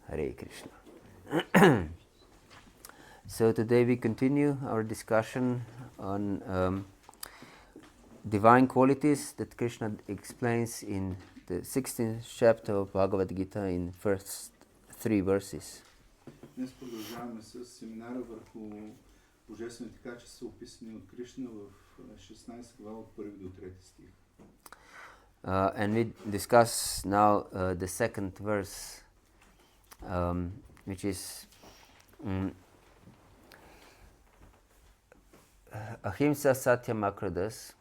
Hare Krishna. So today we continue our discussion on divine qualities that Krishna explains in the 16th chapter of Bhagavad-gītā in first 3 verses. Днес продължаваме с семинара върху божествените качества, описани от Кришна в 16 глава от 1 до 3 стих. And we discuss now the second verse, which is Ahimsa satyam akradas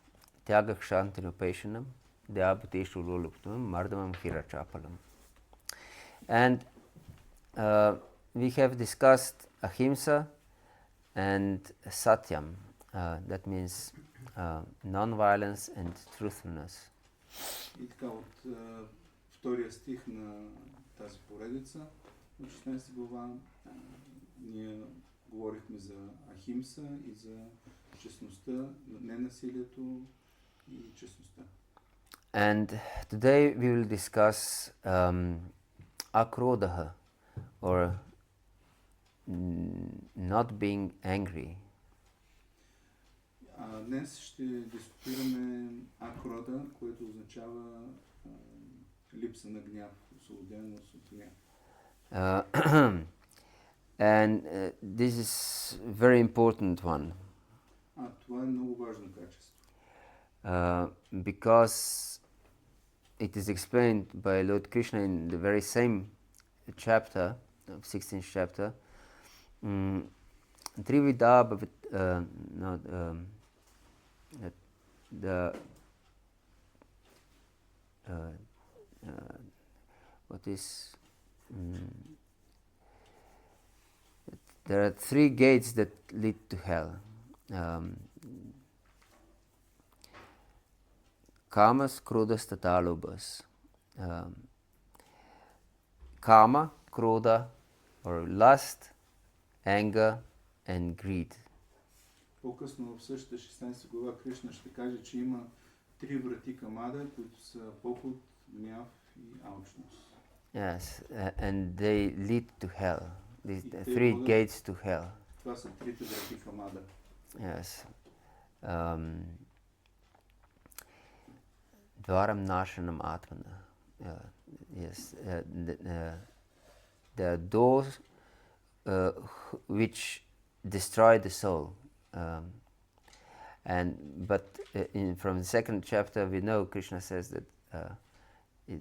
tyagak shantinupeshanam dhyabhuteshu loluptam mardamam hirachapalam. And we have discussed ahimsa and satyam, that means non-violence and truthfulness. И така от втория стих на тази поредица, от 16 глава, ние говорихме за ахимса и за честността, ненасилието и честността. And today we will discuss akrodaha, or not being angry. Днес ще дискутираме акрода, което означава липса на гняв, освободеност от гняв. And this is very important one. Това е много важно качество. Because it is explained by Lord Krishna in the very same chapter, 16th chapter. Trivida, what is there are 3 gates that lead to hell. Kamas, krodhas, tata lobhas. Kama, krodha, or lust, anger, and greed. По-късно в същата 16 глава Кришна ще каже, че има 3 врати към ада, които са поход, гняв и алчност. Yes, and they lead to hell. These 3 gates to hell. Това са 3 врати към ада. Yes. Dvaram nashanam atmana. Yes. There are doors which destroy the soul. From the second chapter we know Krishna says that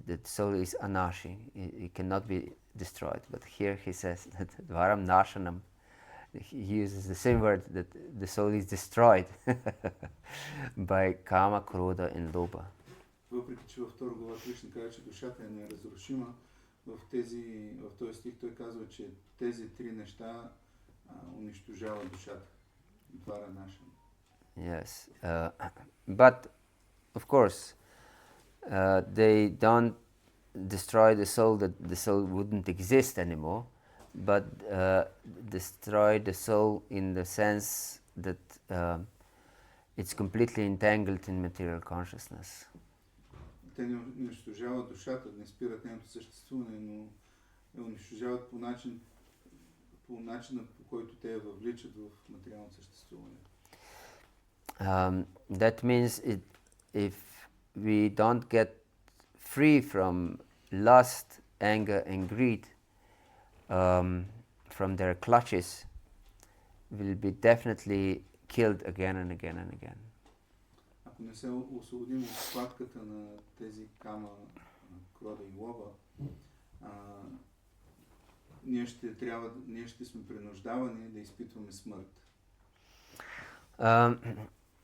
the soul is anashi, it cannot be destroyed. But here he says that dvaram nashanam, he uses the same word, that the soul is destroyed by kama, krodha and lobha. Въпреки че във втора глава Кришна казва, че душата е неразрушима, в този стих той казва, че тези 3 неща унищожават душата. Двара наша. Yes, but of course they don't destroy the soul, that the soul wouldn't exist anymore, but destroy the soul in the sense that it's completely entangled in material consciousness. Те не унищожават душата, не спират нейното съществуване, но я унищожават по начина, по който те я въвличат в материалното съществуване. That means if we don't get free from lust, anger and greed, from their clutches, we'll be definitely killed again and again and again. Ако не се освободим от схватката на тези кама, крода и лоба, ние ще сме принуждавани да изпитваме смърт.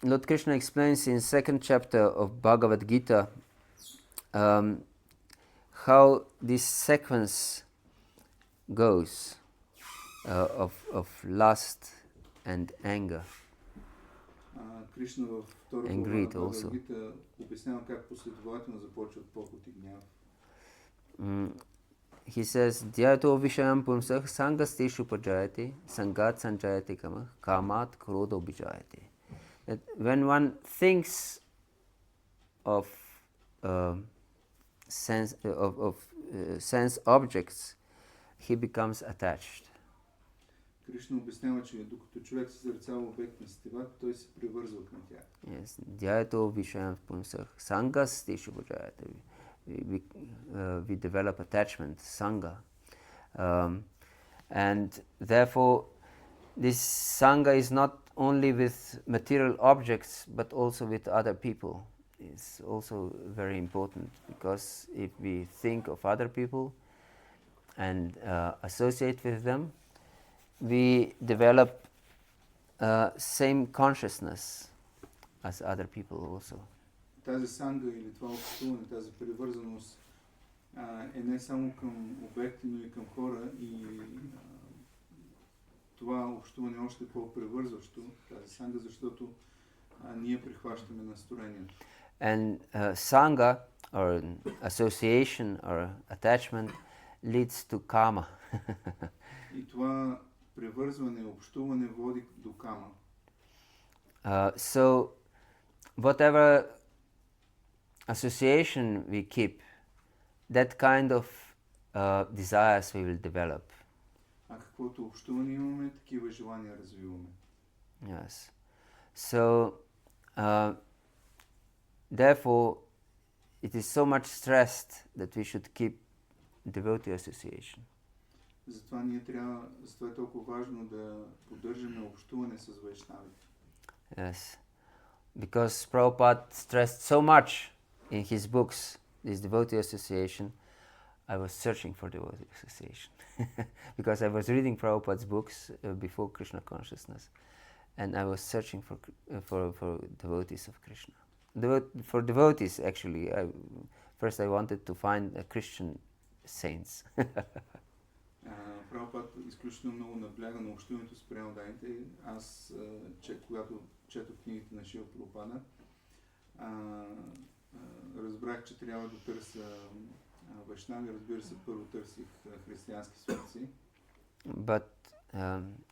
Lord Krishna explains in 2nd chapter of Bhagavad-gītā how this sequence goes of lust and anger. Кришна във втора глава на Бхагавад-гītā обяснява как последователно започват поход и гняв. He says, Dhyato vishayam pumsah sangasteshu pajayate sangat sanjayate kamah kamat krodho bijayate. That when one thinks of sense objects, he becomes attached. Кришна обяснява, че докато човек се съзерцава обект на сетивата, той се привързва към тях. Yes, Dhyayato Vishayam Pumsah Sangas Tishu Bhajayate. We develop attachment, Sangha. And therefore, this Sangha is not only with material objects, but also with other people. It's also very important, because if we think of other people and associate with them, we develop same consciousness as other people also. Тази санга или това общуване, тази привързаност е не само към обекти, но и към хора, и това общуване е още по-привързващо, тази санга, защото ние прихващаме настроението. And Sangha, or association, or attachment, leads to karma. И това привързване, общуване води до кама. So, whatever association we keep, that kind of desires we will develop. А каквото общуване имаме, такива желания развиваме. Yes. So, therefore, it is so much stressed that we should keep devotee association. Затова е толкова важно да поддържаме общуване с вайшнавите. Yes. Because Prabhupada stressed so much in his books, this devotee association, I was searching for devotee association. Because I was reading Prabhupada's books before Krishna consciousness, and I was searching for devotees of Krishna. For devotees, actually. First I wanted to find Christian saints. Прабхупад изключително много набляга на общуването с преданните. Аз, когато четох книгите на Шрила Прабхупада, разбрах, че трябва да търся вайшнави. Разбира се, първо търсих християнски светци. But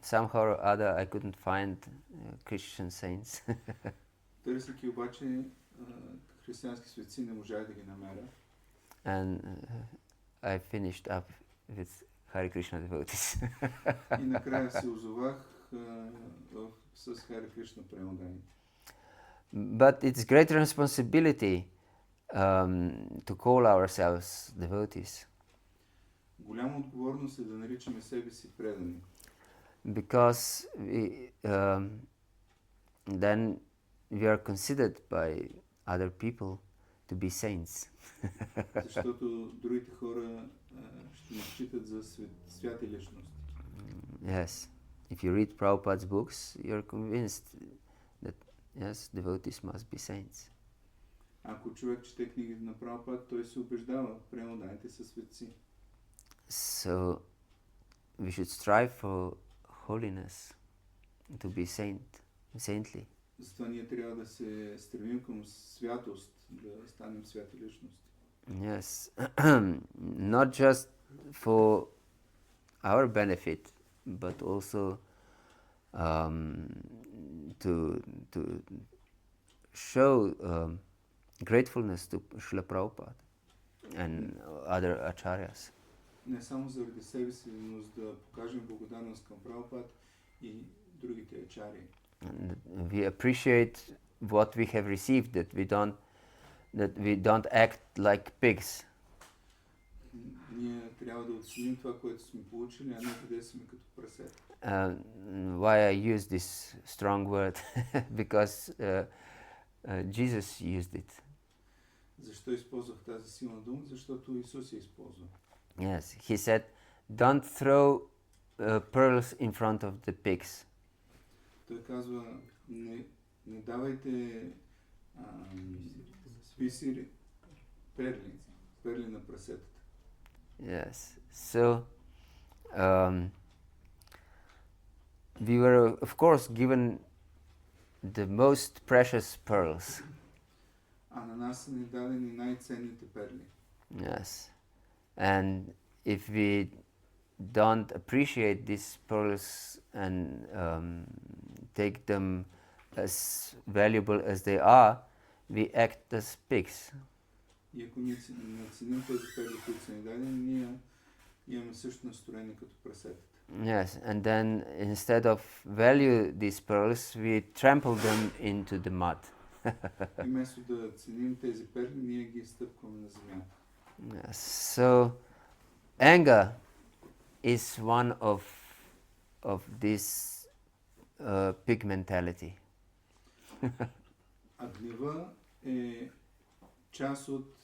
somehow or other I couldn't find Christian saints. Търсейки обаче християнски светци, не можах да ги намеря. And I finished up with Hare Krishna devotees. И накрая се озовах с Hare Krishna преданните. But it's great responsibility to call ourselves devotees. Голяма отговорност е да наричаме себе си предани. Because then we are considered by other people to be saints. Защото другите хора ще ни считат за святи личности. Yes. If you read Prabhupada's books, you're convinced that yes, devotees must be saints. Ако човек чете книгите на Прабхупад, той се убеждава, преданните са светци. So we should strive for holiness, to be saintly. Затова ние трябва да се стремим към святост, да станем святи личности. Yes. Not just for our benefit, but also to show gratefulness to Srila Prabhupada and other acharyas. Не само заради себе си, но за да покажем благодарност към Прабхупад и другите ачарии. We appreciate what we have received, that we don't act like pigs. Ние трябва да оценим това, което сме получили, а не да действаме като прасета. Why I use this strong word? Because Jesus used it. Защо използвах тази силна дума? Защото Исус я използва. Yes, he said, don't throw pearls in front of the pigs. Той казва, не давайте писири, перли на прасетата. Yes, so we were of course given the most precious pearls. А на нас са ни дадени най-ценните перли. Yes, and if we don't appreciate these pearls and take them as valuable as they are, we act as pigs. И ако ние не оценим тези перли, които са ни дадени, ние имаме също настроение като прасетата. Yes, and then instead of value these pearls, we trample them into the mud. И вместо да ценим тези перли, ние ги стъпкваме на земята. Yes. So anger is one of this pig mentality. А гнева е част от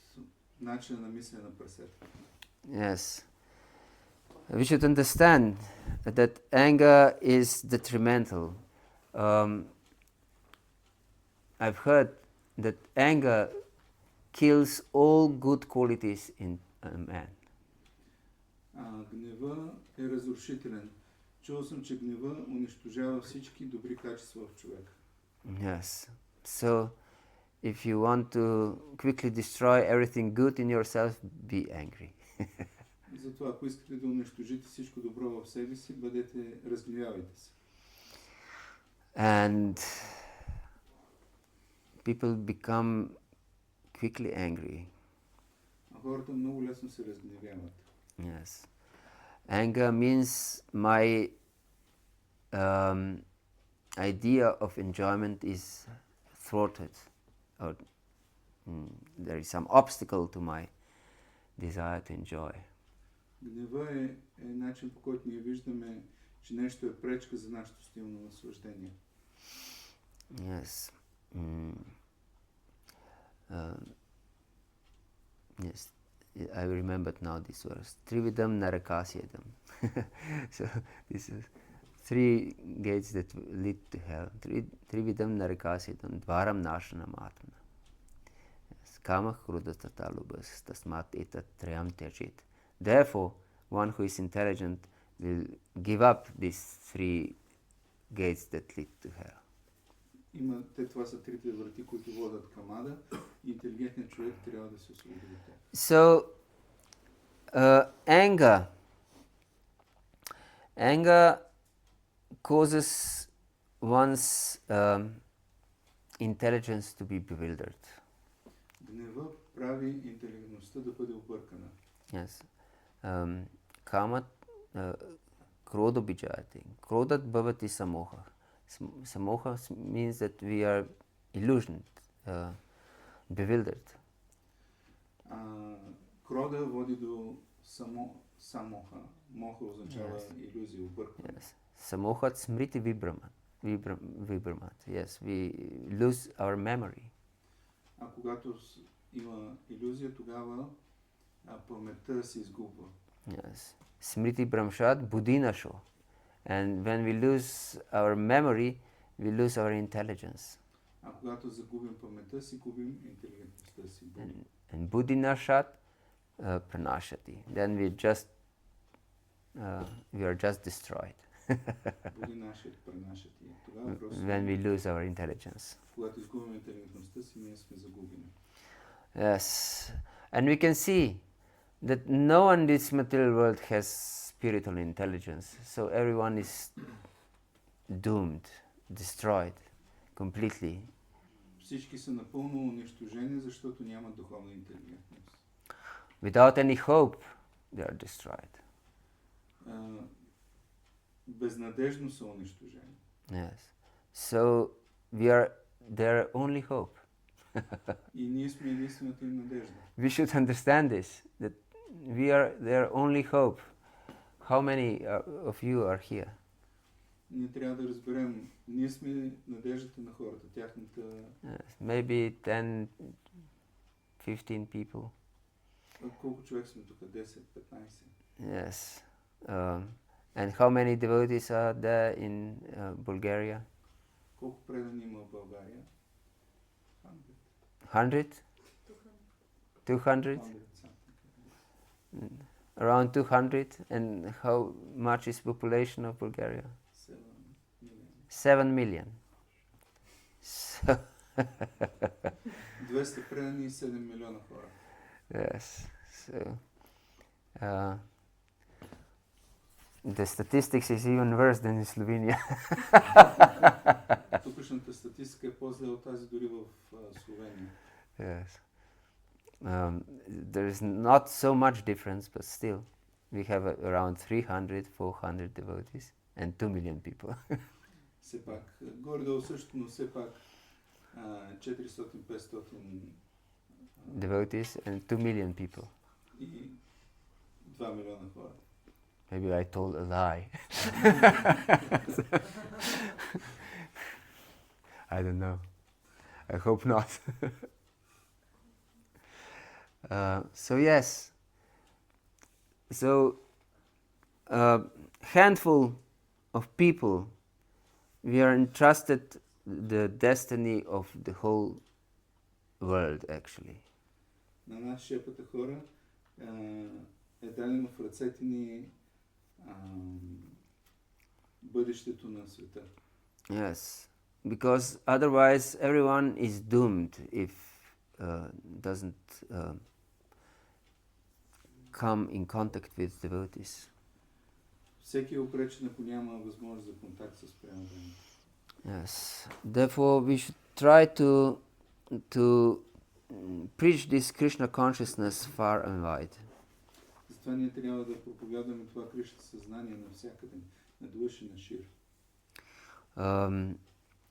начина на мислене на прасетата. Yes. We should understand that anger is detrimental. I've heard that anger kills all good qualities in a man. Гнева е разрушителен. Чул съм, че гнева унищожава всички добри качества в човека. Yes. So, if you want to quickly destroy everything good in yourself, be angry. Затова, ако искате да унищожите всичко добро в себе си, разгневявайте се. And people become quickly angry. А хората много лесно се разгневяват. Yes. Anger means my idea of enjoyment is thwarted, or there is some obstacle to my desire to enjoy. Гнева е начин, по който ние виждаме, че нещо е пречка за нашето стилно наслаждение. Yes. Yes. I remembered now this verse. Trividam narakāsyadam. So this is 3 gates that lead to hell. Trividam narakāsyadam dvaram nashanam atmana. Kama krodha tata lubhas tasmat etat trayam tyajit. Therefore, one who is intelligent will give up these 3 gates that lead to hell. Това са трите врати, които водят към ада. Интелигентният човек трябва да се освободи от тях. So, anger causes one's intelligence to be bewildered. Гнева прави интелигентността да бъде объркана. Yes. Kamat krodha bijayate. Krodhat bhavati samoha. Samoha means that we are illusioned, bewildered. Крода води до самоха. Моха означава илюзия, объркване. Yes. Samohat smriti vibramat. Yes, we lose our memory. А когато има илюзия, тогава паметта се изгубва. Yes. Smriti bramshat buddhinasho. And when we lose our memory, we lose our intelligence. А когато загубим паметта си, губим интелигентността си. And buddhinashat pranashati. Then we are just destroyed. Buddhinashat pranashati. Тогава просто When we lose our intelligence. когато изгубим интелигентността си, ние сме загубени. Yes. And we can see that no one in this material world has spiritual intelligence. So everyone is doomed, destroyed completely. Всички са напълно унищожени, защото нямат духовна интелигентност. Without any hope, they are destroyed. Безнадежно са унищожени. Yes. So we are their only hope. И ние сме единствената им надежда. We should understand this, that we are their only hope. How many of you are here? Ние трябва да разберем, ние сме надеждата на хората, тяхната... Yes. Maybe 10, 15 people. Колко човек сме тук? 10, 15? Yes. And how many devotees are there in Bulgaria? Колко предани има в България? 100? 200? Around 200. And how much is population of Bulgaria? 7 million. So 200 предани и 7 милиона хора. Yes. So the statistics is even worse than in Slovenia. Тукашната статистика е по-зле от тази дори в Словения. Yes. There is not so much difference, but still we have around 300, 400 devotees and 2 million people. Все пак, горе-долу също, но все пак 400-500 devotees and 2 million people. И 2 милиона хора. Maybe I told a lie. I don't know. I hope not. So yes. So a handful of people, we are entrusted the destiny of the whole world actually. На нас шепата хора е дадено в ръцете ни бъдещето на света. Yes, because otherwise everyone is doomed if doesn't come in contact with devotees. Всеки е обречен, ако няма възможност за контакт с преемване. Yes, therefore we should try to preach this Krishna consciousness far and wide. Затова ние трябва да проповядваме това Кришна съзнание навсякъде, на душа и на шир.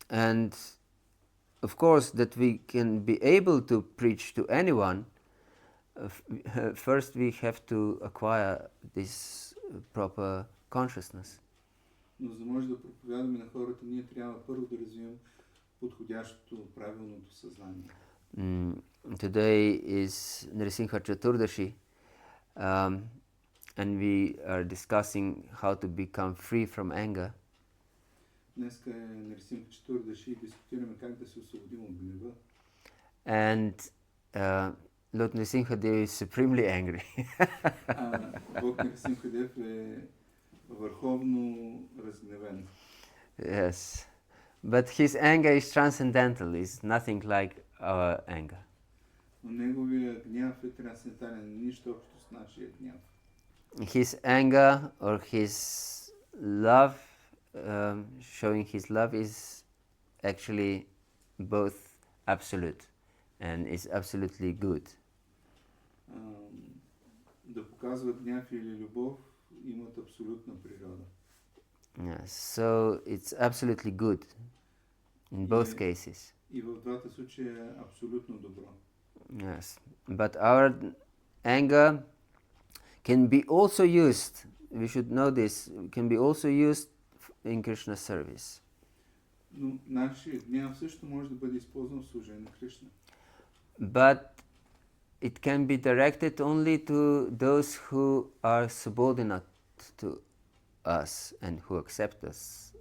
And of course that we can be able to preach to anyone, first we have to acquire this proper consciousness. Но за да може да проповядваме на хората, ние трябва първо да развием подходящото, правилното съзнание. Today is Nrsimha Chaturdashi, and we are discussing how to become free from anger. Днеска е Нрисимха Чатурдаши и дискутираме как да се освободим от гнева. And Lord Nrsimha Dev is supremely angry. Бог Нрисимха Дев е върховно разгневен. Yes, but his anger is transcendental, is nothing like our anger. Но неговия гняв е трансцендентален, нищо общо с нашия гняв. His anger or his love, showing his love is actually both absolute and is absolutely good. Да показва гняв или любов имат абсолютна природа. Yes, so it's absolutely good in both cases. И в двата случая е абсолютно добро. Yes, but our anger can be also used, we should know this, can be also used in Krishna's service. Но нашия гняв също може да бъде използван в служение на Кришна. But it can be directed only to those who are subordinate to us and who accept us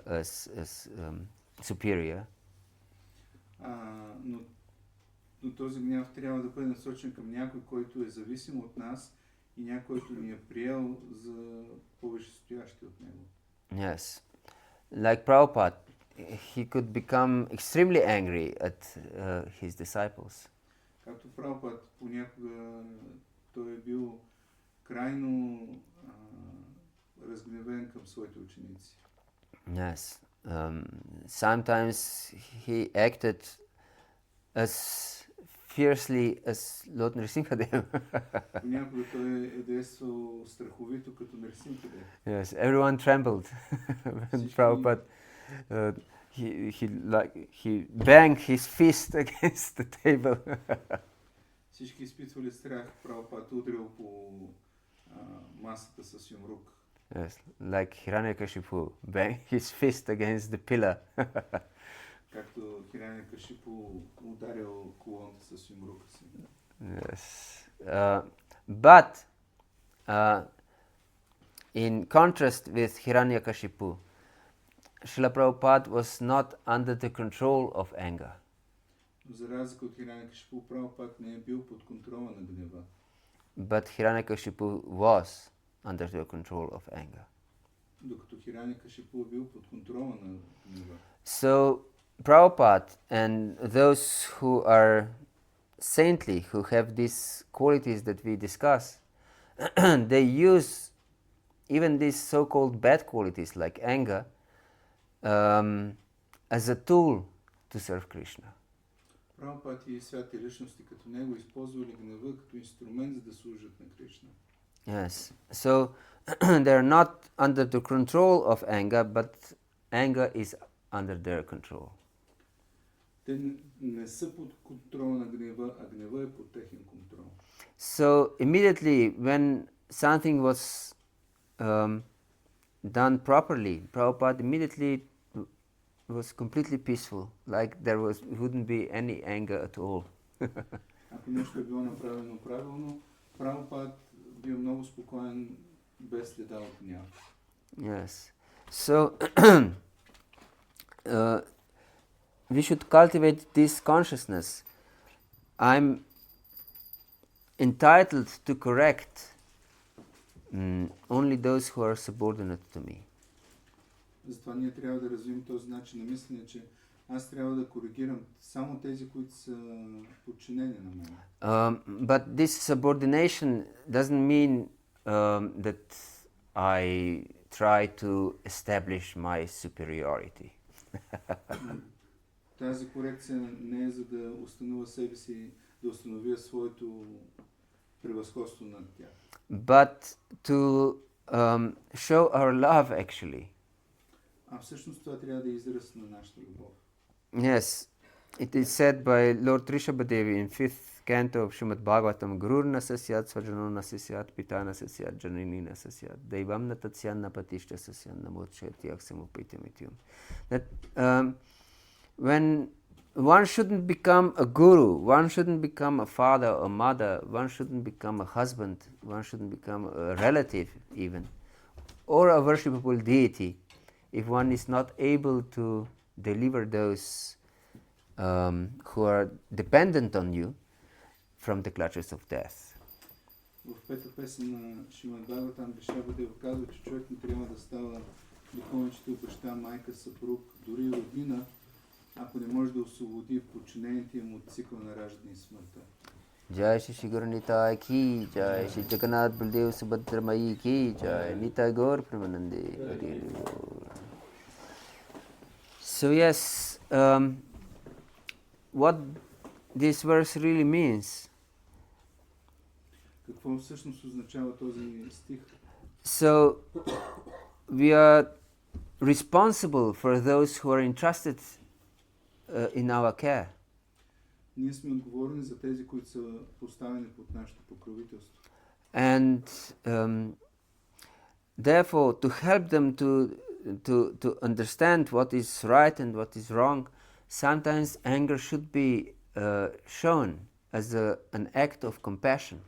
as superior. Но този гняв трябва да бъде насочен към някой, който е зависим от нас и някой, който ни е приел за повече стоящи от него. Yes, like Prabhupada, he could become extremely angry at his disciples. Както Прабхупад, понякога той е бил крайно разгневен към своите ученици. Yes, sometimes he acted as fiercely as Lord Nrsimha Dev. Понякога той е действал страховито като Нрисимха Дев. Yes, everyone trembled when Prabhupada he banged his fist against the table. Всички изпитвали страх, Прабхупад удрил по масата с юмрук. Yes, like Hiranyakashipu banged his fist against the pillar. Както Хиранякашипу ударил колоната с юмрука си. Yes, but in contrast with Hiranyakashipu, Srila Prabhupada was not under the control of anger. За разлика от Хиранякашипу, Прабхупад не е бил под контрола на гнева. But Hiranyakashipu was under the control of anger. Докато Хиранякашипу е бил под контрола на гнева. So Prabhupada and those who are saintly, who have these qualities that we discuss, they use even these so-called bad qualities like anger as a tool to serve Krishna. Прабхупад и святи личности като него използвали гнева като инструмент за да служат на Кришна. Yes. So they are not under the control of anger, but anger is under their control. Те не са под контрол на гнева, а гнева е под техен контрол. So immediately when something was done properly, Prabhupada immediately was completely peaceful, like there wouldn't be any anger at all. Ако нещо е било направено правилно, Прабхупад бил много спокоен, без следа от гняв. Yes. So we should cultivate this consciousness. I'm entitled to correct only those who are subordinate to me. Затова ние трябва да развием този начин на мислене, че аз трябва да коригирам само тези, които са подчинени на мен. But this subordination doesn't mean that I try to establish my superiority. Тази корекция не е за да установя себе си, да установя своето превъзходство над тях. But to show our love actually. А всъщност това трябва да е израз на нашата любов. Yes, it is said by Lord Rishabhadevi in 5th canto of Srimad Bhagavatam, Gurur nasasyat svajano nasasyat pita nasasyat janini nasasyat daivam natatsyam napatishta sasyam namochyati aksamupaityamityum. That when one shouldn't become a guru, one shouldn't become a father or mother, one shouldn't become a husband, one shouldn't become a relative even, or a worshipable deity, if one is not able to deliver those who are dependent on you from the clutches of death. В пета песен на Шримад Бхагаватам Ришабхадева казва, че човек не трябва да става духовничител, баща, майка, съпруг, дори роднина, ако не може да освободи подчинените им от цикъл на раждане и смъртта. Jai Shri Shri Guru Nitai ki Jai, Shri Jagannath Baldev Subhadra Mayi ki Jai, Nitai Gaur Premanande. So yes, what this verse really means. Какво всъщност означава този стих? So we are responsible for those who are entrusted in our care. Ние сме отговорни за тези, които са поставени под нашето покровителство. And therefore, to help them to understand what is right and what is wrong, sometimes anger should be shown as an act of compassion.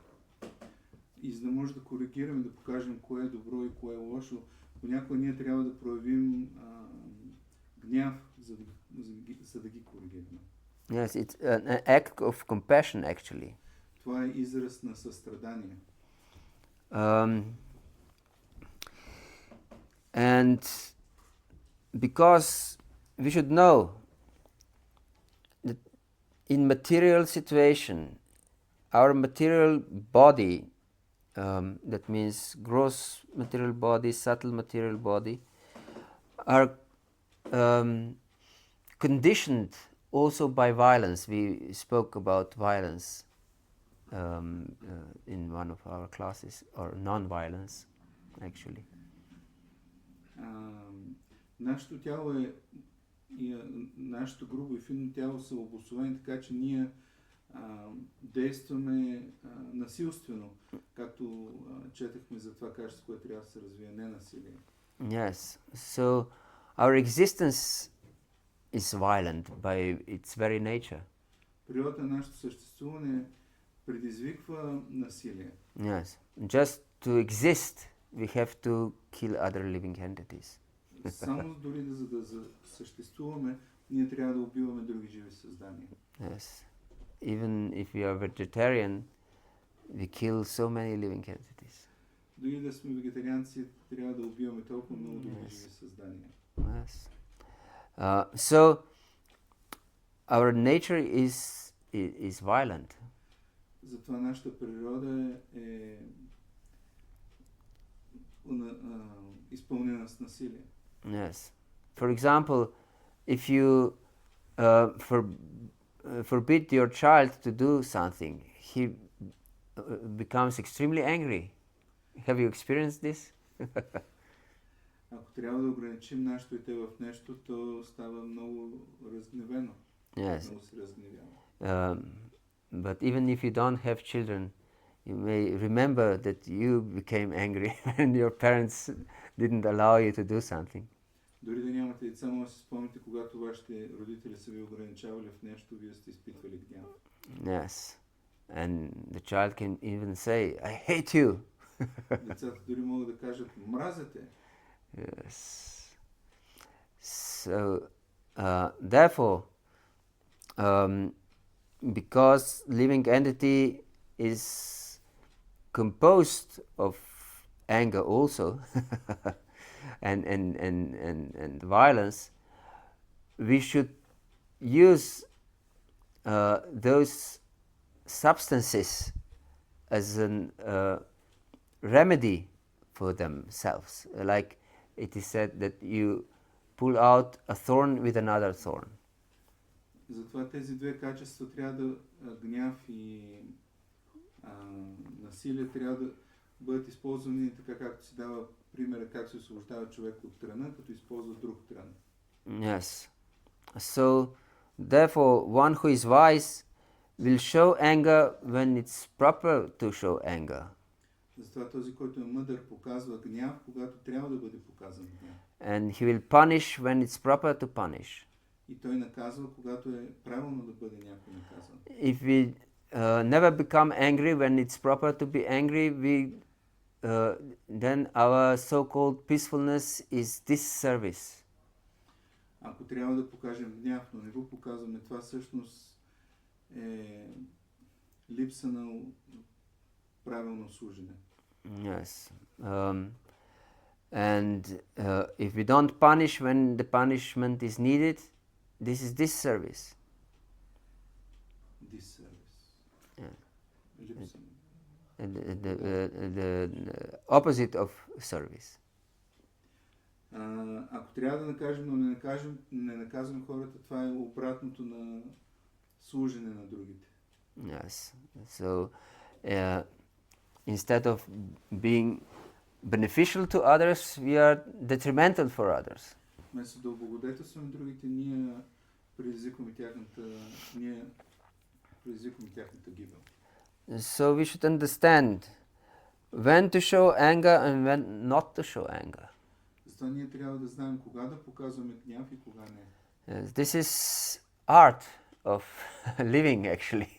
И за да може да коригираме, да покажем кое е добро и кое е лошо, понякога ние трябва да проявим гняв, за да ги коригираме. Yes, it's an act of compassion actually. Това е израз на състрадание. And because we should know that in material situation, our material body, that means gross material body, subtle material body, are conditioned also by violence. We spoke about violence in one of our classes, or non-violence actually. Нашето тяло и нашето грубо и финно тяло са обусловени така, че ние действаме насилствено, както четахме за това качество, което трябва да се развие, не насилие. Yes, so our existence is violent by its very nature. Природата на нашето съществуване предизвиква насилие. Yes, just to exist, we have to kill other living entities. Само дори да съществуваме, ние трябва да убиваме други живи създания. Yes, even if we are vegetarian, we kill so many living entities. Дори да сме вегетарианци, трябва да убиваме толкова много други живи създания. Yes. So our nature is violent. Затова нашата природа е изпълнена с насилие. Yes. For example, if you forbid your child to do something, he becomes extremely angry. Have you experienced this? Ако трябва да ограничим нашето дете в нещо, то става много разгневено. Yes. Много се разгневява. But even if you don't have children, you may remember that you became angry when your parents didn't allow you to do something. Дори да нямате деца, може да си спомните, когато вашите родители са ви ограничавали в нещо, вие сте изпитвали гняв. Yes. And the child can even say, I hate you. Децата дори могат да кажат, мразя те. Yes. So, therefore, because living entity is composed of anger also, and violence, we should use those substances as an remedy for themselves. Like it is said that you pull out a thorn with another thorn. Затова тези две качества трябва да, гняв и насилие, трябва да бъдат използвани така, както си дава примера, как се освобождава човек от тръна, като използва друг трън. Yes. So, therefore, one who is wise will show anger when it's proper to show anger. Затова този, който е мъдър, показва гняв, когато трябва да бъде показан гняв. And he will punish when it's proper to punish. И той наказва, когато е правилно да бъде някой наказан. If we never become angry when it's proper to be angry, then our so-called peacefulness is disservice. Ако трябва да покажем гняв, но не го показваме, това всъщност е липса на правилно служене. Yes. And if we don't punish when the punishment is needed, this is disservice. Disservice. Yeah. Липса. The opposite of service. Ако трябва да накажем, но не наказваме хората, това е обратното на служене на другите. Yes. So, instead of being beneficial to others, we are detrimental for others. Вместо да облагодетелстваме другите, ние предизвикваме тяхната гибел. So we should understand when to show anger and when not to show anger. Затова ние трябва да знаем кога да показваме гняв и кога не. Yes, this is art of living, actually.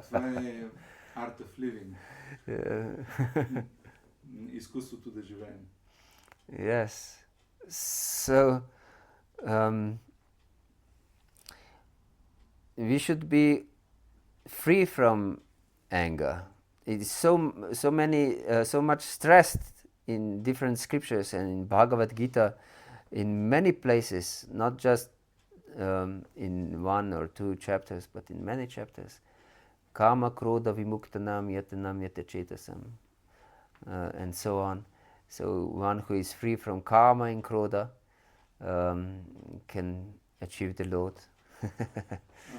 Това е art of living. Изкуството да живеем. Yes. So, we should be free from anger. It is so much stressed in different scriptures and in Bhagavad-gītā, in many places, not just in one or two chapters, but in many chapters. Kama krodha vimuktanam yatanam yatachetasam, and so on. So one who is free from karma and krodha can achieve the Lord.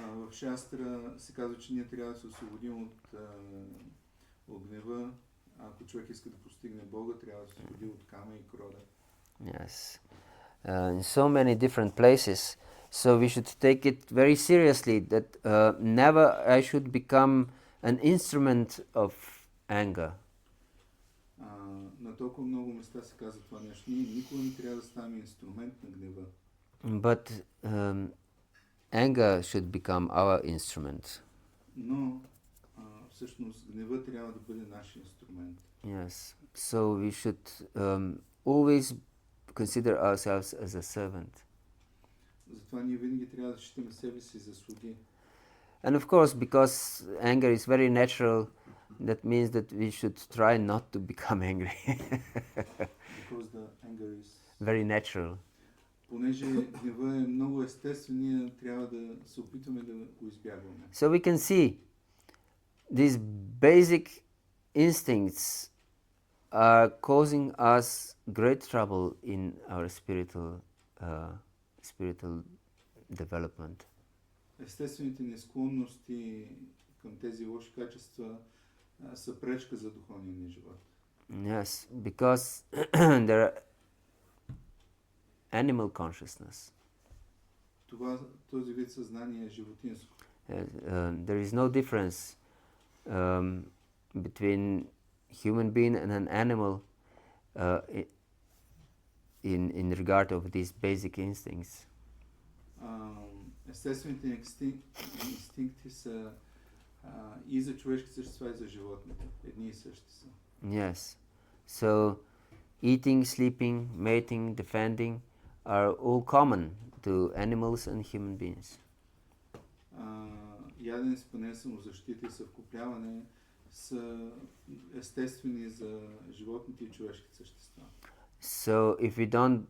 В Шастра се казва, че ние трябва да се освободим от гнева. Ако човек иска да постигне Бога, трябва да се освободи от кама и крода. Yes. In so many different places. So we should take it very seriously that never I should become an instrument of anger. На толкова много места се казва това нещо. Ние никога не трябва да ставаме инструмент на гнева. But anger should become our instrument. Но всъщност гнева трябва да бъде наш инструмент. Yes. So we should always consider ourselves as a servant. Затова ние винаги трябва да считаме себе си за слуги. And of course, because anger is very natural, that means that we should try not to become angry. Because the anger is very natural. Понеже гнева е много естествен, ние трябва да се опитваме да го избягваме. So we can see these basic instincts are causing us great trouble in our spiritual development. естествените ни склонности към тези лоши качества са пречка за духовния ни живот. Yes, because there are animal consciousness. Този вид съзнание е животинско. There is no difference between human being and an animal in regard of these basic instincts. Естествените инстинкти са и за човешки същества, и за животните. Едни и същи са. Yes. So, eating, sleeping, mating, defending are all common to animals and human beings. Ядене, спане, самозащита и съвкупляване са естествени за животните и човешките същества. So, if we don't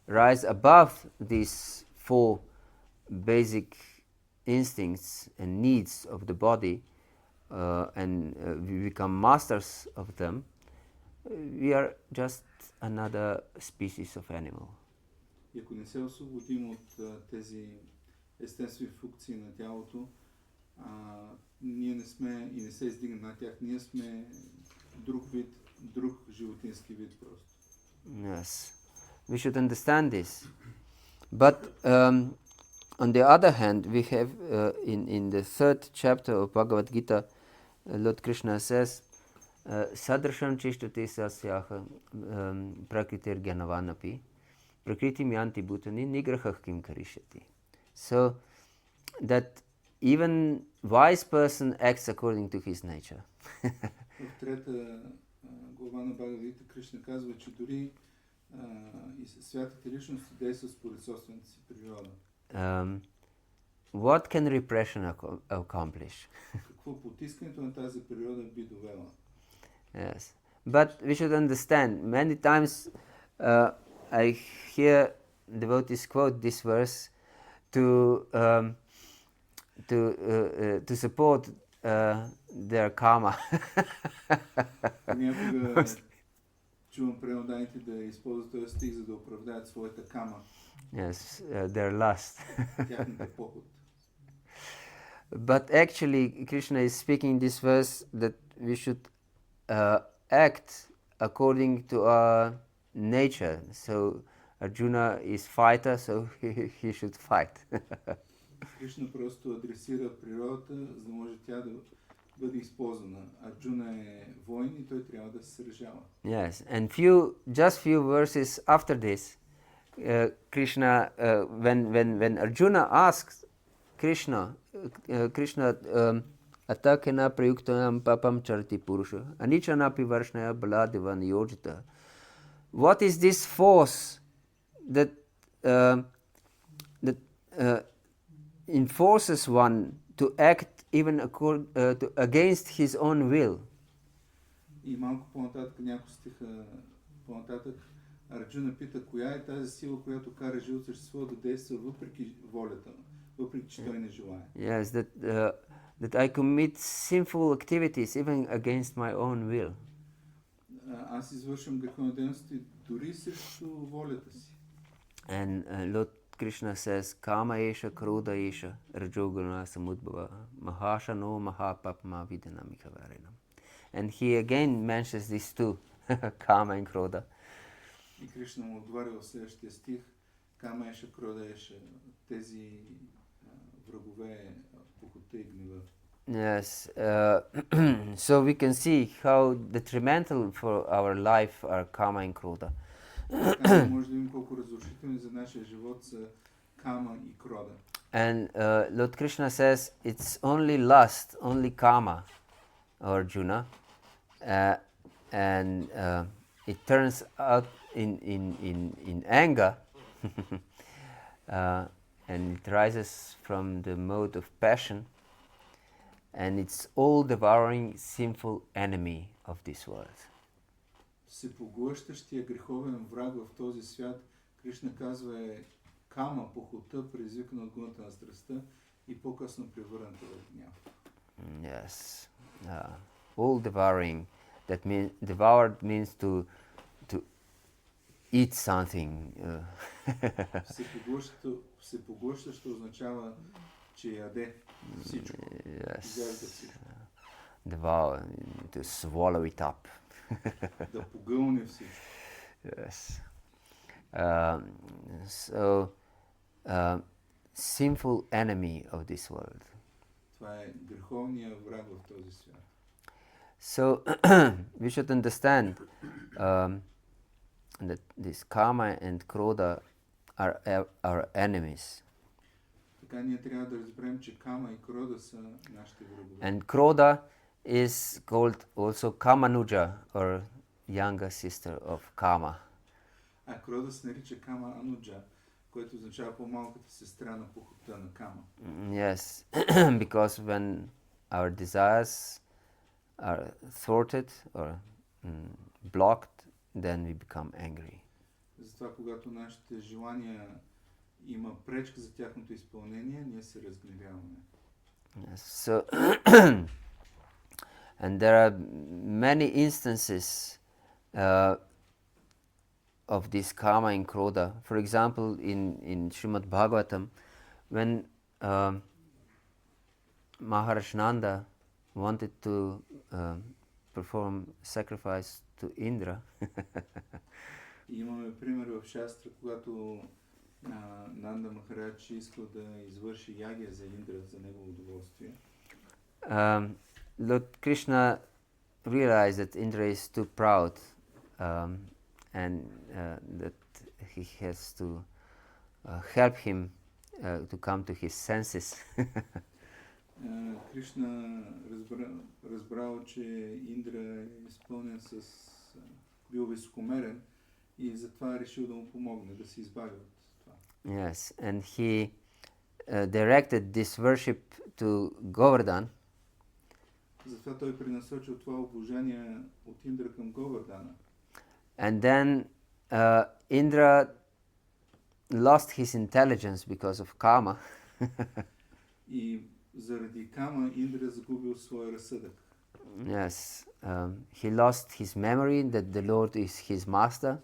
rise above these four basic instincts and needs of the body and we become masters of them, we are just another species of animal. И ако не се освободим от тези естествени функции на тялото, ние не сме и не се издигнем на тях, ние сме друг вид, друг животински вид просто. Yes, we should understand this. But on the other hand, we have in the 3rd chapter of Bhagavad-gītā, Lord Krishna says, Sadrasham chishtate sasyaha prakritir gyanavanapi prakritim yanti bhutani nigrahah kim karishyati. So that even wise person acts according to his nature. В трета глава на Бхагавата Кришна казва, че дори и святите личности действат според собствената си природа. What can repression accomplish? Какво потискането на тази природа би довела? Yes, but we should understand. Many times I hear devotees quote this verse to support their karma. Понякога чувам преводаните да използват този стих, за да оправдаят своята кама. Yes, their lust. Тяхната поход. But actually, Krishna is speaking in this verse that we should act according to our nature. So Arjuna is fighter, so he should fight. Кришна просто адресира природата, за да може тя да бъде използвана. Арджуна е воин и той трябва да се сражава. Yes, and just few verses after this, Krishna, when Arjuna asks Krishna, atakena prayuktanam papam charti purusha, anichanapi varshnaya baladevan yojita. What is this force that enforces one to act even against his own will? И малко по-нататък, няколко стиха по-нататък, Арджуна пита, коя е тази сила, която кара живото същество да действа въпреки волята, въпреки че той не желае. Yes, that I commit sinful activities even against my own will. Аз извършвам греховни дейности дори срещу волята си. And Lord Krishna says, Kama esha, Krodha esha, Rajoguna samudbhava, Mahashano mahapapma vidanamika varenam. And he again mentions these two, Kama and Krodha. И Кришна му отговаря в следващия стих, Кама еша, Крода еша, тези врагове, похота и гнева. Yes, so we can see how detrimental for our life are Kama and Krodha. Може да видим колко разрушителни за нашия живот са Кама и Крода. And Lord Krishna says it's only lust, only Kama, Arjuna, and it turns out in anger, and it rises from the mode of passion, and it's all-devouring sinful enemy of this world. Всепоглъщащия греховен враг в този свят, Кришна казва, е Кама, похота, предизвикана от гуната на страстта и по-късно превърната в гняв. Yes, all-devouring. That means devoured means to eat something. Всепоглъщащо означава, че яде всичко. Изяжда всичко. Devour, to swallow it up. Да погълне всичко. Yes. So, sinful enemy of this world. Това е греховният враг в този свят. So, we should understand that this karma and krodha are our enemies. Така ние трябва да разберем, че кама и крода са нашите врагове. And krodha is called also Kamanuja, or younger sister of Kama. А крода се нарича кама ануджа, което означава по-малката сестра на похотта на кама. Yes, because when our desires are thwarted or blocked, then we become angry. Затова, когато нашите желания има пречка за тяхното изпълнение, ние се разгневяваме. Yes, so and there are many instances of this karma and krodha. For example, in Srimad Bhagavatam, when Maharaj Nanda wanted to perform sacrifice to Indra. Имаме пример в Шастра, когато Нанда Махарадж искал да извърши ягия за Индра, за негово удоволствие. Lord Krishna realized that Indra is too proud and that he has to help him to come to his senses. Кришна разбрал, че Индра е изпълнен с бил високомерен и затова решил да му помогне да се избави от това. Yes, and he directed this worship to Govardhan. Затова той пренасочил това обожание от Индра към Говардана. And then Indra lost his intelligence because of karma. И заради кама Индра загубил своя разсъдък. Yes, he lost his memory that the Lord is his master.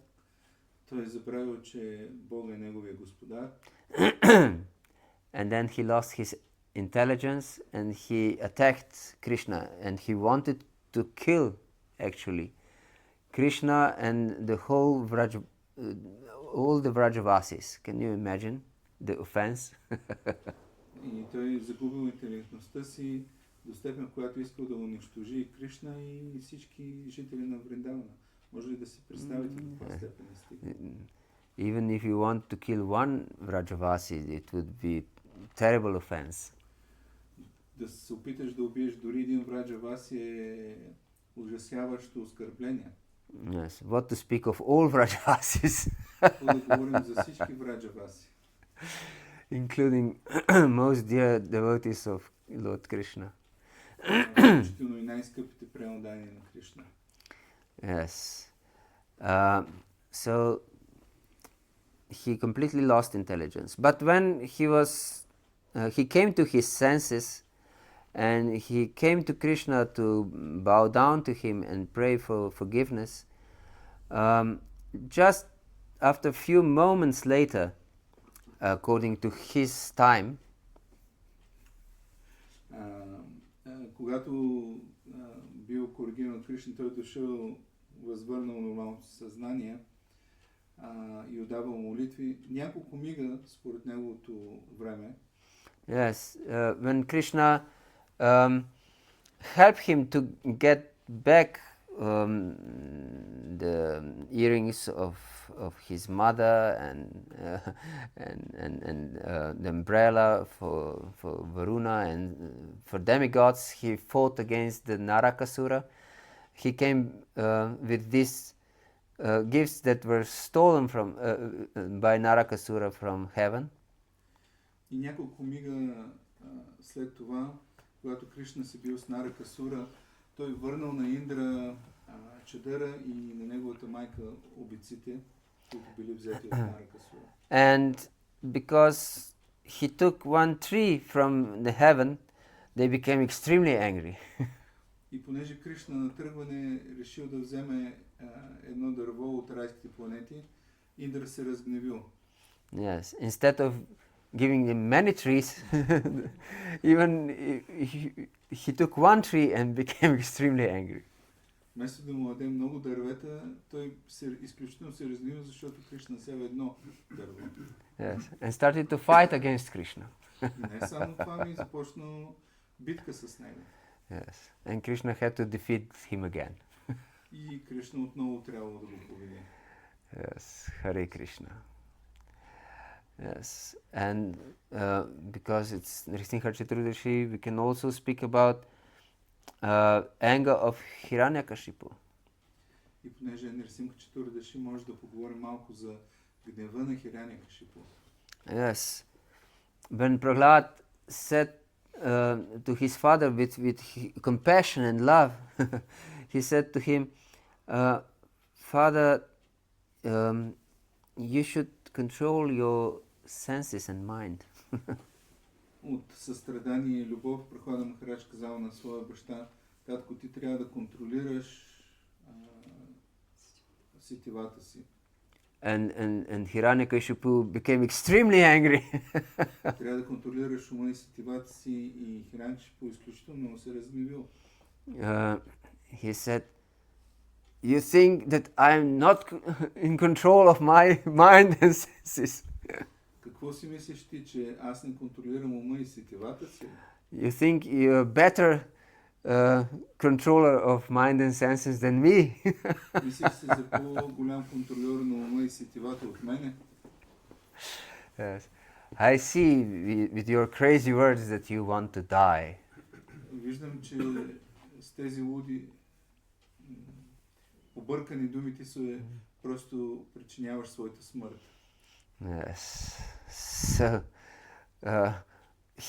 Той забравил, че Бог е неговия господар. And then he lost his intelligence and he attacked Krishna and he wanted to kill actually Krishna and the whole all the Vrajavasis. Can you imagine the offense? И той загубил интелигентността си до степен, в която искал да унищожи и Кришна и всички жители на Вриндавана. Може ли да си представите до каква степен е стигнал? Even if you want to kill one Vrajavasi, it would be terrible offense. Да се опиташ да убиеш дори един Враджаваси е ужасяващо оскърбление. Yes, what to speak of all Vrajavasis. Да говорим за всички Враджаваси. Including most dear devotees of Lord Krishna. Включително и най-скъпите преодани на Кришна. Yes. So he completely lost intelligence. But when he came to his senses and he came to Krishna to bow down to him and pray for forgiveness, just after a few moments later, according to his time, когато бил коригиран от Кришна, той дошъл, възвърнал нормалното съзнание и отдавал молитви. Няколко мига, според неговото време. Yes, when Krishna helped him to get back the earrings of his mother and the umbrella for Varuna and for demigods, he fought against the Narakasura. He came with these gifts that were stolen by Narakasura from heaven. И няколко мига след това, когато Кришна се бил с Наракасура, той върнал на Индра чадъра и на неговата майка обиците, които били взети от Наракасура. And because he took one tree from the heaven, they became extremely angry. И понеже Кришна на тръгване решил да вземе едно дърво от райските планети, Индра се разгневил. Yes, instead of giving him many trees, even he took one tree and became extremely angry. Вместо да му даде много дървета, той изключително се разгневил, защото Кришна взел едно дърво. Yes, and started to fight against Krishna. И не само това, ми започна битка с него. Yes, and Krishna had to defeat him again. И Кришна отново трябвало да го победи. Yes, Hare Krishna. Yes, and because it's Nrsimha Chaturdashi, we can also speak about anger of Hiranyakashipu. И понеже е Нрсимха Чатурдаши, може да поговорим малко за гнева на Хиранякашипу. Yes, when Prahlad said to his father with compassion and love, he said to him, Father, you should control your senses and mind. От състрадание и любов Прохлада Махарадж казал на своя баща: татко, ти трябва да контролираш сетивата си. And Hiranyakashipu became extremely angry. Трябва да контролираш ума и сетивата си, и Хиранякашипу изключително се разгневил. He said, you think that I'm not in control of my mind and senses? Какво си мислиш ти, че аз не контролирам ума и сетивата си? You think you're better controller of mind and senses than me? Мислиш се за по-голям контролер на ума и сетивата от мене? Yes. I see with your crazy words that you want to die. Виждам, че с тези луди, объркани думи ти се просто причиняваш своята смърт. Yes. So,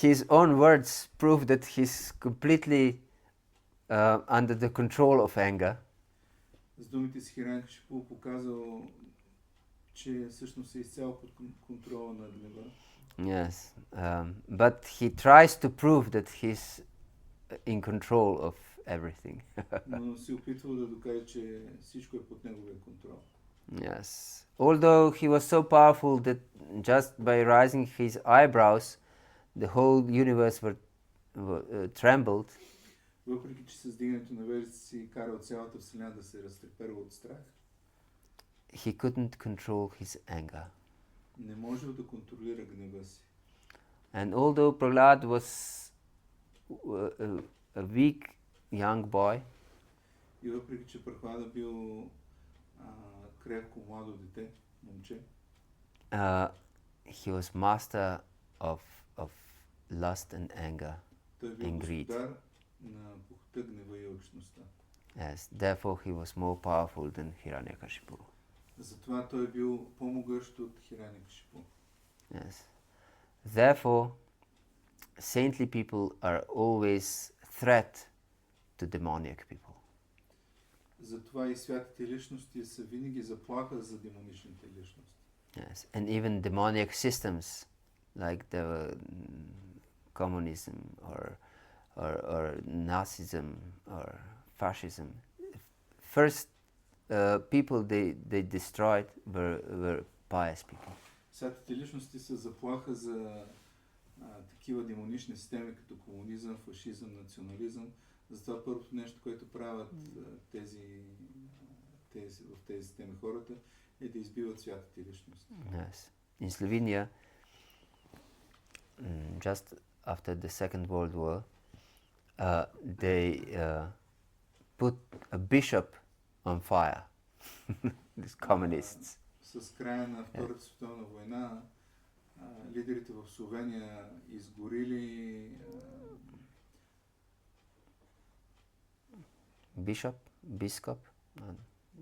his own words prove that he's completely under the control of anger. С думите си Хиранякашипу показал, че всъщност е изцяло под контрола на гнева. Yes. But he tries to prove that he's in control of everything. Но се опитва да докаже, че всичко е под неговия контрол. Yes. Although he was so powerful that just by raising his eyebrows, the whole universe trembled. Въпреки че с дигането на веждите си карал цялата вселена да се разтреперва от страх, he couldn't control his anger. Не можел да контролира гнева си. And although Prahlad was a weak young boy, И въпреки че Прохлада бил крепко младо дете, момче, he was master of lust and anger and greed. Той бил господар на похота, гнева и алчността. Yes, therefore he was more powerful than Hiranyakashipu. Затова той бил по-могъщ от Хиранякашипу. Yes. Therefore, saintly people are always threat to demoniac people. Затова и святите личности са винаги заплаха за демоничните личности. Yes, and even demoniac systems like the communism or Nazism or fascism. First people they destroyed were pious people. Святите личности са заплаха за такива демонични системи като комунизъм, фашизъм, национализъм. Затова първото нещо, което правят в тези системи хората, е да избиват святите личности. Yes. In Slovenia, just after the Second World War, they put a bishop on fire. These communists. С края на Втората световна война, лидерите в Словения изгорили Biscop.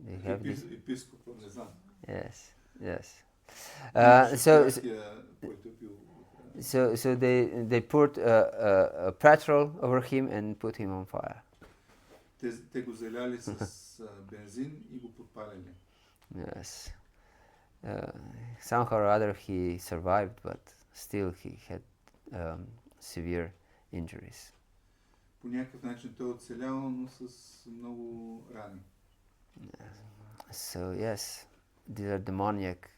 They have this. Епископа, не знам. Yes, yes. So they poured petrol over him and put him on fire. Те го заляли с бензин и го подпалили. Yes. Somehow or other he survived, but still he had severe injuries. По някакъв начин той оцелял, но с много рани. So yes, these are demoniac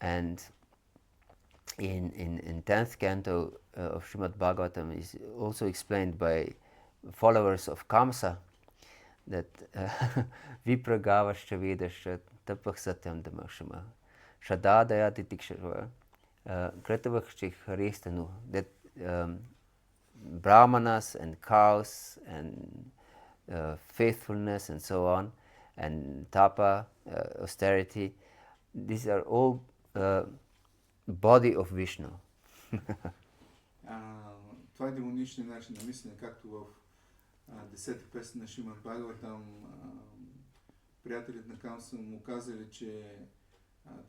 And in 10th canto of Srimad Bhagavatam is also explained by followers of Kamsa that Vipragavascha Vedascha Tapah Satyam Damashama Shadadaya Titikshava Kratavakshik Harestanu, that brahmanas and cows and faithfulness and so on, and tapa, austerity, these are all body of Vishnu. Това е демоничният начин на мислене, както в 10-та песен на Шримад Бхагаватам приятелите на Камса му казали, че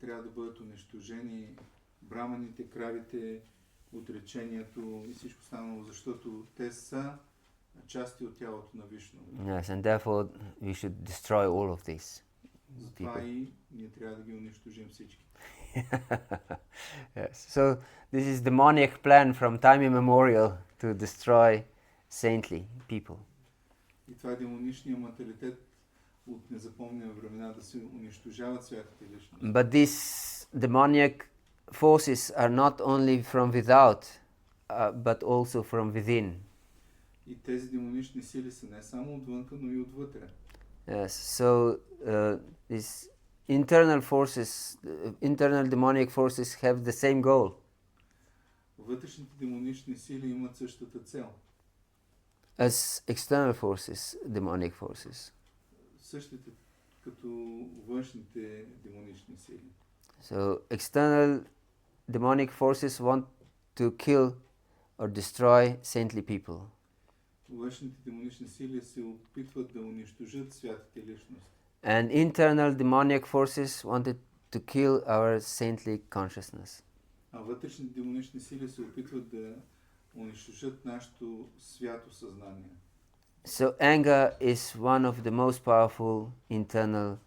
трябва да бъдат унищожени браманите, кравите, отречението и всичко останало, защото те са части от тялото на Вишну. Yes, and therefore we should destroy all of these. Затова и ние трябва да ги унищожим всички. Yes. So this is demoniac plan from time immemorial to destroy saintly people. И това е демоничният менталитет от незапомнени времена, да се унищожават святите личности. But these demoniac forces are not only from without, but also from within. И тези демонични сили са не само отвънка, но и отвътре. Yes. So these internal forces, internal demonic forces have the same goal. Вътрешните демонични сили имат същата цел. As external forces, demonic forces. Същите като външните демонични сили. So external demonic forces want to kill or destroy saintly people. Външните демонични сили се опитват да унищожат святите личности. And internal demonic forces wanted to kill our saintly consciousness. А вътрешните демонични сили се опитват да унищожат нашето свято съзнание. So anger is one of the most powerful internal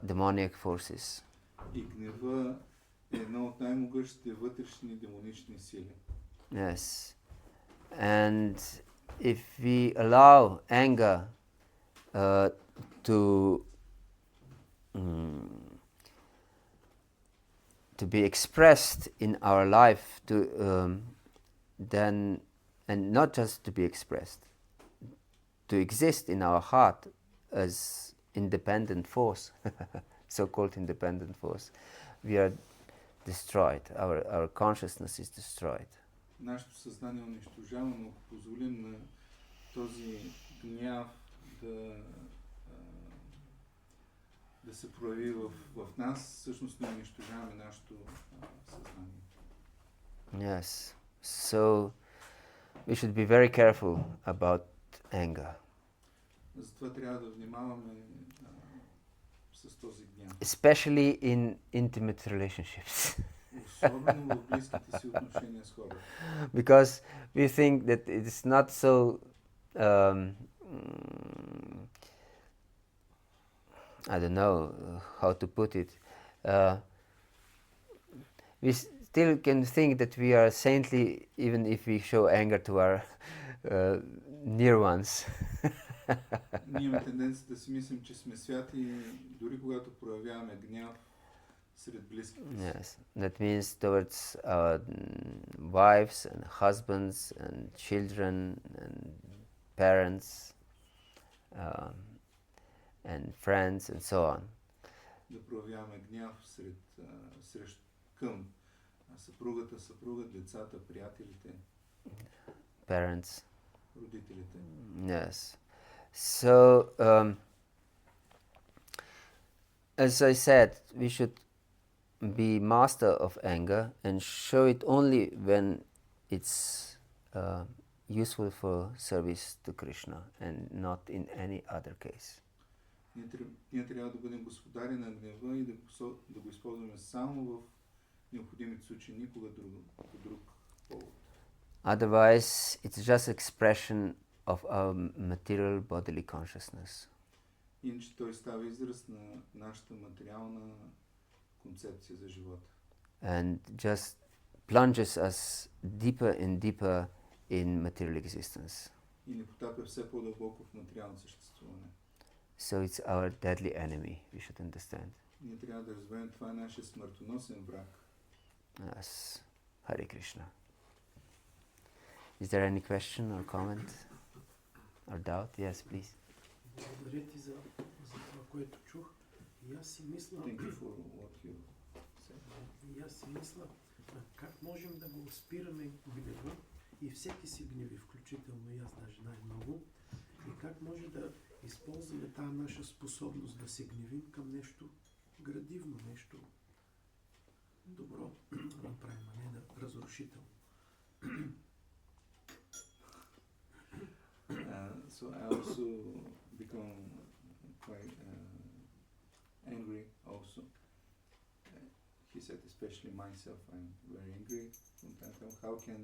demonic forces. И гнева е една от най-могъщите вътрешни демонични сили. Yes. And if we allow anger to be expressed in our life, then, and not just to be expressed, to exist in our heart as independent force, so-called independent force, we are destroyed. Our consciousness is destroyed. Нашето съзнание е унищожавано, ако позволим на този гняв да се прояви в нас, всъщност не унищожаваме нашето съзнание. Yes. So we should be very careful about anger. Затова трябва да внимаваме с този гняв. Especially in intimate relationships. Особено в близките си отношения с хората. Because we think that it is not so I don't know how to put it. We still can think that we are saintly even if we show anger to our near ones. Ние имаме тенденция да си мислим, че сме святи, дори когато проявяваме гняв сред близките си. Yes, that means towards our wives and husbands and children and parents and friends and so on. Да проявяваме гняв към съпругата, съпруга, децата, приятелите, Parents. родителите. Yes. So, as I said, we should be master of anger and show it only when it's useful for service to Krishna and not in any other case. Ние трябва да бъдем господари на гнева и да го използваме само в необходимите случаи, никога по друг повод. Otherwise, it's just expression of our material bodily consciousness. Иначе той става израз на нашата материална концепция за живота. And just plunges us deeper and deeper in material existence. И ни потапя все по-дълбоко в материално съществуване. So it's our deadly enemy, we should understand. Ние трябва да разберем, това е нашия смъртоносен враг. Yes. Hare Krishna. Is there any question or comment or doubt? Yes, please. Благодаря ти за това, което чух. И аз си мисля... Thank you for what you said. И аз си мисля, как можем да го спираме гнева, и всеки си гневи, включително и аз даже най-много, и как може да използваме тази наша способност да се гневим към нещо градивно, нещо добро да направим, а не да разрушително. So I also become quite angry also. He said, especially myself, I'm very angry from time to time. How can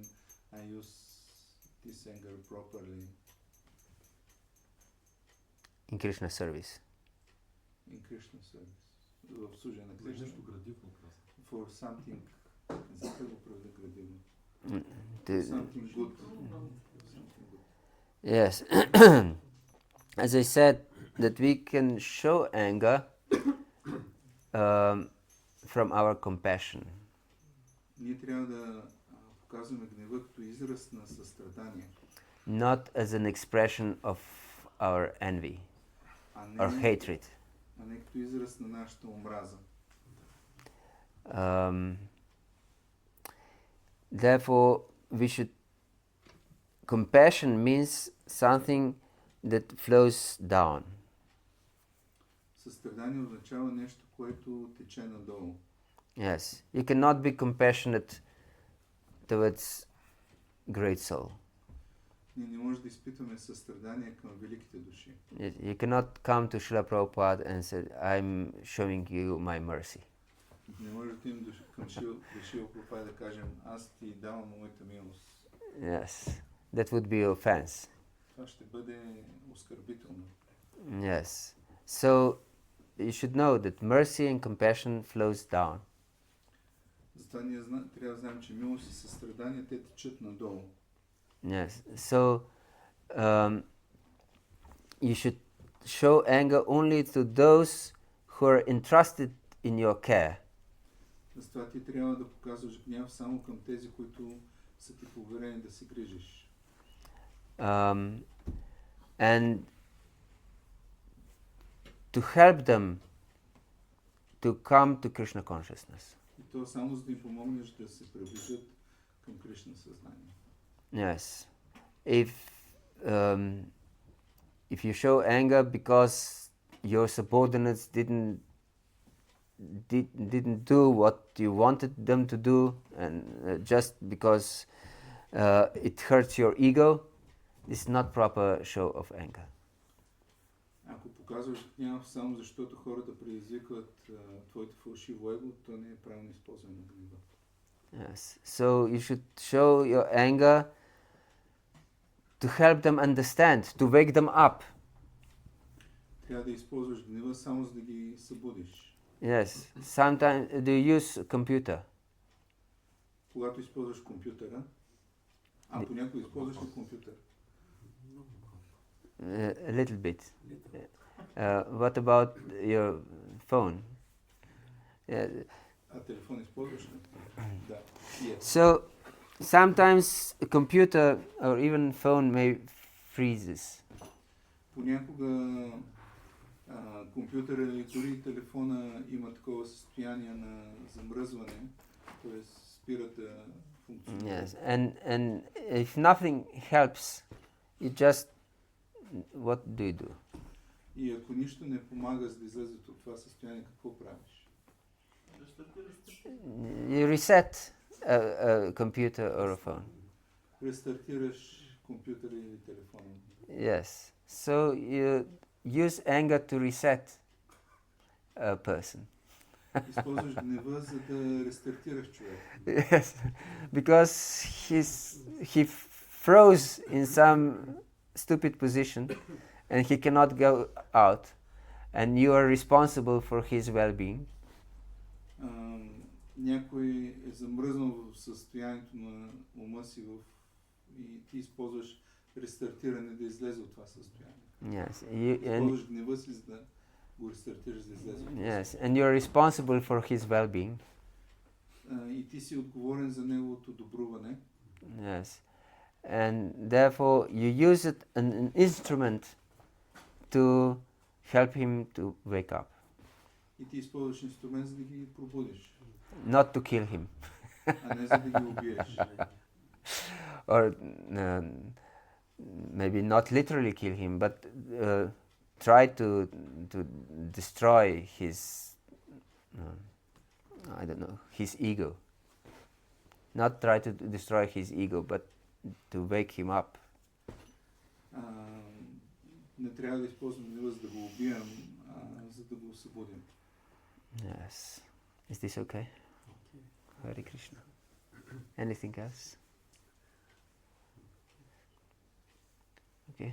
I use this anger properly? In Krishna service. In Krishna service. В служение на Кришна. Нещо градивно. For something, за да го проведа градивно. Something good. Yes. As I said, that we can show anger from our compassion. Ние трябва да показваме гнева като израз на състрадание. Not as an expression of our envy or hatred. А не като израз на нашата омраза. Therefore, we should. Compassion means something that flows down. Състрадание означава нещо, което тече надолу. Yes, you cannot be compassionate towards great soul. Ние не можем да изпитваме състрадание към великите души. You cannot come to Srila Prabhupada and say, I'm showing you my mercy. Не може да отидем към Шрила Прабхупада да кажем, аз ти давам моята милост. Yes, that would be offense. Това ще бъде оскърбително. Yes, so you should know that mercy and compassion flows down. Затова ние трябва да знаем, че милост и състрадание те течат надолу. Yes, so you should show anger only to those who are entrusted in your care. Затова ти трябва да показваш гняв само към тези, които са ти поверени да се грижиш. And to help them to come to Krishna consciousness. И то само за да им помогнеш да се приближат към Кришна съзнание. Yes. If you show anger because your subordinates didn't do what you wanted them to do, and just because it hurts your ego, this is not proper show of anger. Ако показваш гняв само защото хората предизвикват твоето фалшиво его, то не е правилно използване на гнева. Yes. So you should show your anger to help them understand, to wake them up. Трябва да използваш гнева само за да ги събудиш. Yes. Sometimes do you use a computer? Когато използваш компютъра, понякога използваш ли компютър? A little bit. What about your phone? Yeah. А телефон използваш ли? Да. Yes. So sometimes a computer or even phone may freezes. Понякога компютъра или дори телефона има такова състояние на замръзване, т.е. спира да функционира. Yes, and if nothing helps, you just what do? И ако нищо не помага за да излезете от това състояние, какво правиш? You reset a computer or a phone. Рестартираш компютъра или телефона. Yes. So you use anger to reset a person. Използваш гнева, за да рестартираш човек. Yes, because he froze in some stupid position and he cannot go out, and you are responsible for his well-being. Някой е замръзнал в състоянието на ума си и ти използваш рестартиране да излезе от това състояние. Yes, използваш гнева си, за да го рестартираш да излезе. Yes, and you're responsible for his well-being. И ти си отговорен за неговото добруване. Yes, and therefore you use it an instrument to help him to wake up. И ти използваш инструмент, за да ги пробудиш. Not to kill him. А не за да ги убиеш. Or maybe not literally kill him, but try to destroy his, I don't know, his ego. Not try to destroy his ego, but to wake him up. Не трябва да използвам мила, за да го убием, за да го събудим. Yes. Is this okay? Hare Krishna. Anything else? Okay.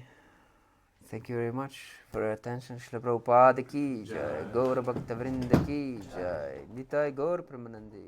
Thank you very much for your attention. Śrīla Prabhupada ki jai. Gaura Bhakta Vrinda ki jai. Nitai Gaur Pramanandi.